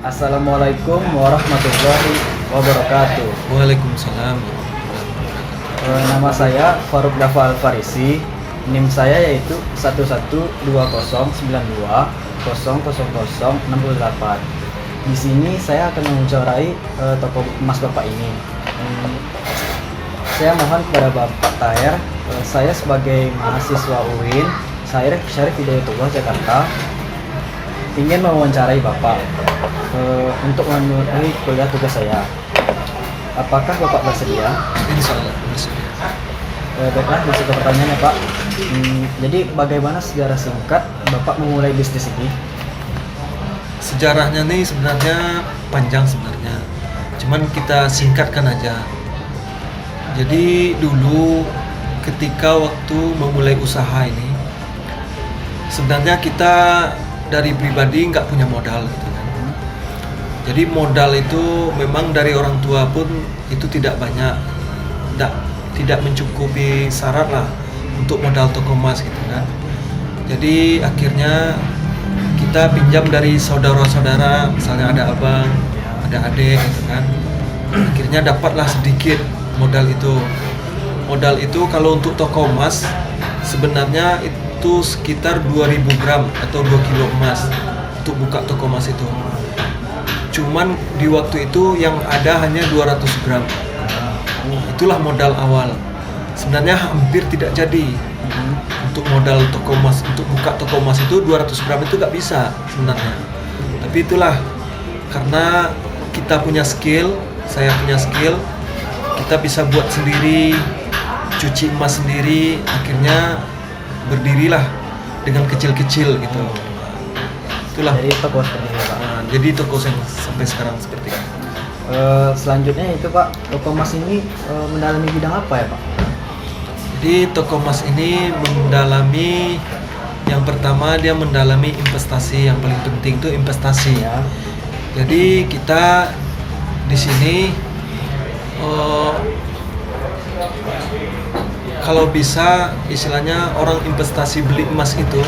Assalamualaikum warahmatullahi wabarakatuh. Waalaikumsalam warahmatullahi wabarakatuh. Nama saya Faruk Dafa Al-Farisi. NIM saya yaitu 112092000068. Di sini saya akan mewawancarai toko emas Bapak ini. Saya mohon kepada Bapak Taher, saya sebagai mahasiswa UIN Syarif Hidayatullah Jakarta ingin mewawancarai Bapak untuk memenuhi kuliah tugas saya. Apakah Bapak bersedia? Insya Allah bersedia. Baiklah, masuk ke pertanyaannya Pak. Jadi bagaimana sejarah singkat Bapak memulai bisnis ini? Sejarahnya nih sebenarnya panjang sebenarnya. Cuman kita singkatkan aja. Jadi dulu ketika waktu memulai usaha ini, sebenarnya kita dari pribadi nggak punya modal gitu kan. Jadi modal itu memang dari orang tua pun itu tidak banyak, tidak mencukupi syarat lah untuk modal toko emas gitu kan. Jadi akhirnya kita pinjam dari saudara-saudara, misalnya ada abang, ada adik gitu kan. Akhirnya dapatlah sedikit modal itu. Modal itu kalau untuk toko emas sebenarnya itu sekitar 2000 gram atau 2 kilo emas untuk buka toko emas itu. Cuman di waktu itu yang ada hanya 200 gram. Itulah modal awal. Sebenarnya hampir tidak jadi. Untuk modal toko emas, untuk buka toko emas itu 200 gram itu nggak bisa sebenarnya. Tapi itulah karena kita punya skill, saya punya skill, kita bisa buat sendiri, cuci emas sendiri, akhirnya berdirilah dengan kecil-kecil gitu. Itulah. Jadi toko seperti ini Pak. Nah, jadi toko sampai sekarang seperti itu. Selanjutnya itu Pak, toko emas ini mendalami bidang apa ya Pak? Jadi toko emas ini mendalami, yang pertama dia mendalami investasi, yang paling penting itu investasi. Ya. Jadi kita di sini kalau bisa istilahnya orang investasi beli emas itu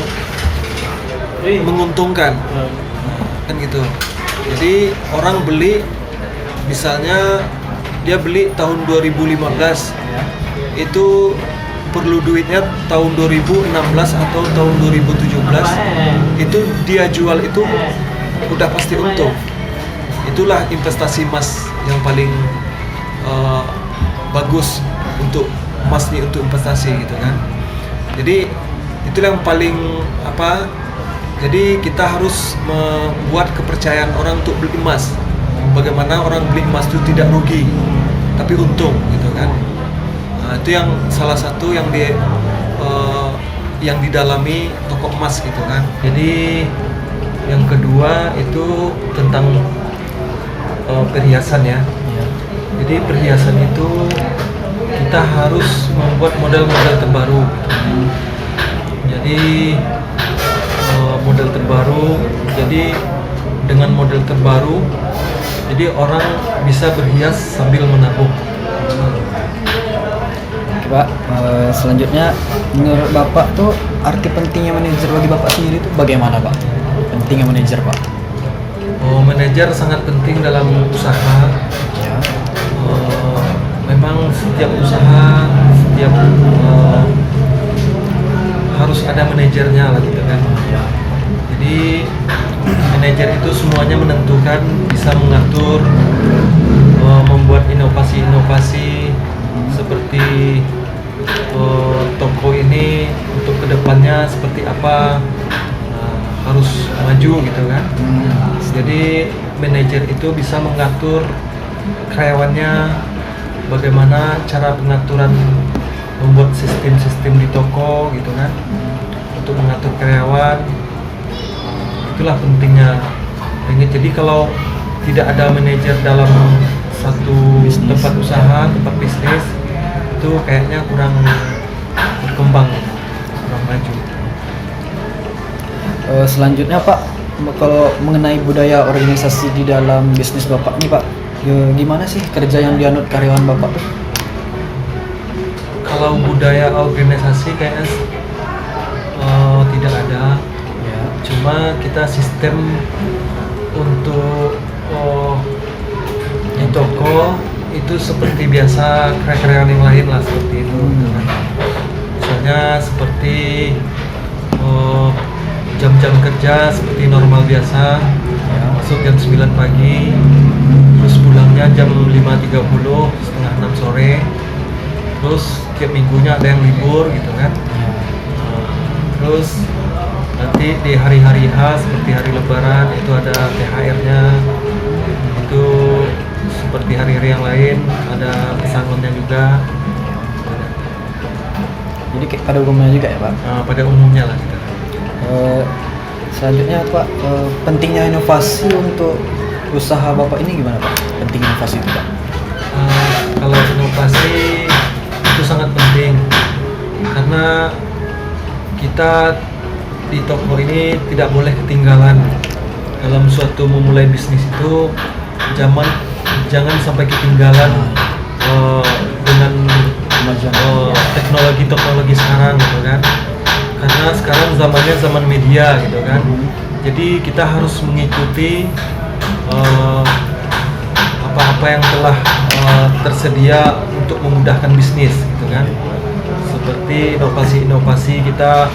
menguntungkan, kan gitu. Jadi orang beli, misalnya dia beli tahun 2015, itu perlu duitnya tahun 2016 atau tahun 2017, itu dia jual itu udah pasti untung. Itulah investasi emas yang paling bagus untuk emas nih, untuk investasi gitu kan. Jadi itulah yang paling apa, jadi kita harus membuat kepercayaan orang untuk beli emas. Bagaimana orang beli emas itu tidak rugi tapi untung gitu kan. Nah, itu yang salah satu yang didalami toko emas gitu kan. Jadi yang kedua itu tentang perhiasan ya. Jadi perhiasan itu kita harus membuat model-model terbaru. Jadi model terbaru. Jadi dengan model terbaru, jadi orang bisa berhias sambil menabung. Pak, selanjutnya menurut Bapak tuh arti pentingnya manajer bagi Bapak sendiri itu bagaimana Pak? Pentingnya manajer Pak? Manajer sangat penting dalam usaha. Ya. Memang setiap usaha, setiap harus ada manajernya lah gitu kan. Jadi manajer itu semuanya menentukan, bisa mengatur, membuat inovasi-inovasi seperti toko ini untuk kedepannya seperti apa, harus maju gitu kan. Jadi manajer itu bisa mengatur karyawannya, bagaimana cara pengaturan, membuat sistem-sistem di toko gitu kan, untuk mengatur karyawan. Itulah pentingnya. Jadi kalau tidak ada manajer dalam satu tempat usaha, tempat bisnis, itu kayaknya kurang berkembang, kurang maju. Selanjutnya Pak, kalau mengenai budaya organisasi di dalam bisnis Bapak nih Pak, gimana sih kerja yang dianut karyawan Bapak tuh? Kalau budaya organisasi kayaknya tidak ada. Ya. Cuma kita sistem untuk itu seperti biasa karyawan yang lain lah seperti itu. Misalnya seperti jam-jam kerja seperti normal biasa, masuk jam 9 pagi, terus pulangnya jam 5.30, setengah 6 sore, terus tiap minggunya ada yang libur gitu kan. Terus nanti di hari-hari H seperti hari Lebaran itu ada THR-nya, itu seperti hari-hari yang lain ada pesangonnya juga. Jadi pada umumnya juga ya Pak? Pada umumnya lah gitu. Selanjutnya Pak, pentingnya inovasi untuk usaha Bapak ini gimana Pak? Penting inovasi itu Pak? Kalau inovasi itu sangat penting karena kita di toko ini tidak boleh ketinggalan dalam suatu memulai bisnis itu. Jangan sampai ketinggalan dengan teknologi sekarang gitu kan, karena sekarang zamannya zaman media gitu kan. Jadi kita harus mengikuti apa-apa yang telah tersedia untuk memudahkan bisnis gitu kan. Seperti inovasi-inovasi kita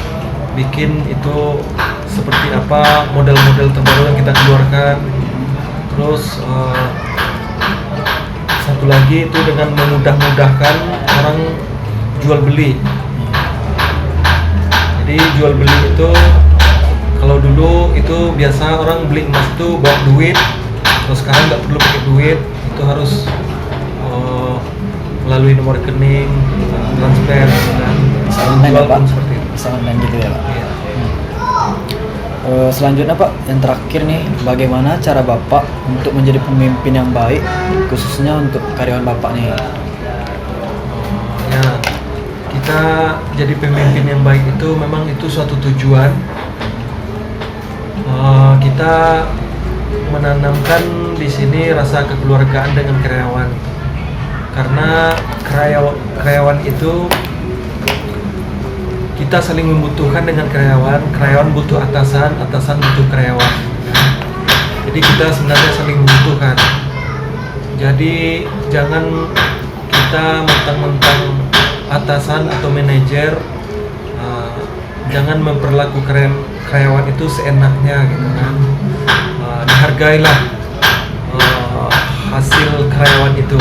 bikin itu seperti apa, model-model terbaru yang kita keluarkan. Terus satu lagi itu dengan memudahkan orang jual beli. Jadi jual beli itu kalau dulu itu biasa orang beli emas itu bawa duit, terus sekarang nggak perlu pakai duit, itu harus melalui nomor rekening, transfer, dan Online ya Pak? seperti itu. Bisa online gitu ya Pak? Iya. Selanjutnya Pak, yang terakhir nih, bagaimana cara Bapak untuk menjadi pemimpin yang baik, khususnya untuk karyawan Bapak nih? Ya, kita jadi pemimpin yang baik itu memang itu suatu tujuan. Kita menanamkan di sini rasa kekeluargaan dengan karyawan, karena karyawan itu kita saling membutuhkan dengan karyawan butuh atasan butuh karyawan. Jadi kita sebenarnya saling membutuhkan. Jadi jangan kita mentang-mentang atasan atau manajer, jangan memperlaku karyawan itu seenaknya gitu kan. Dihargailah hasil karyawan itu,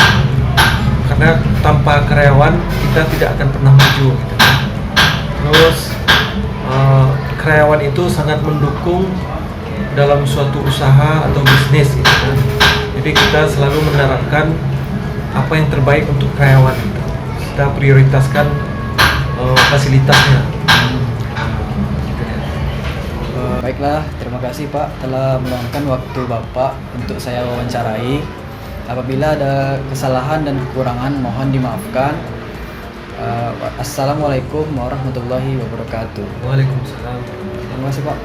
karena tanpa karyawan kita tidak akan pernah maju gitu kan. Terus karyawan itu sangat mendukung dalam suatu usaha atau bisnis gitu kan. Jadi kita selalu menerapkan apa yang terbaik untuk karyawan. Kita prioritaskan fasilitasnya. Baiklah, terima kasih Pak telah meluangkan waktu Bapak untuk saya wawancarai. Apabila ada kesalahan dan kekurangan mohon dimaafkan. Assalamualaikum warahmatullahi wabarakatuh. Waalaikumsalam. Terima kasih Pak.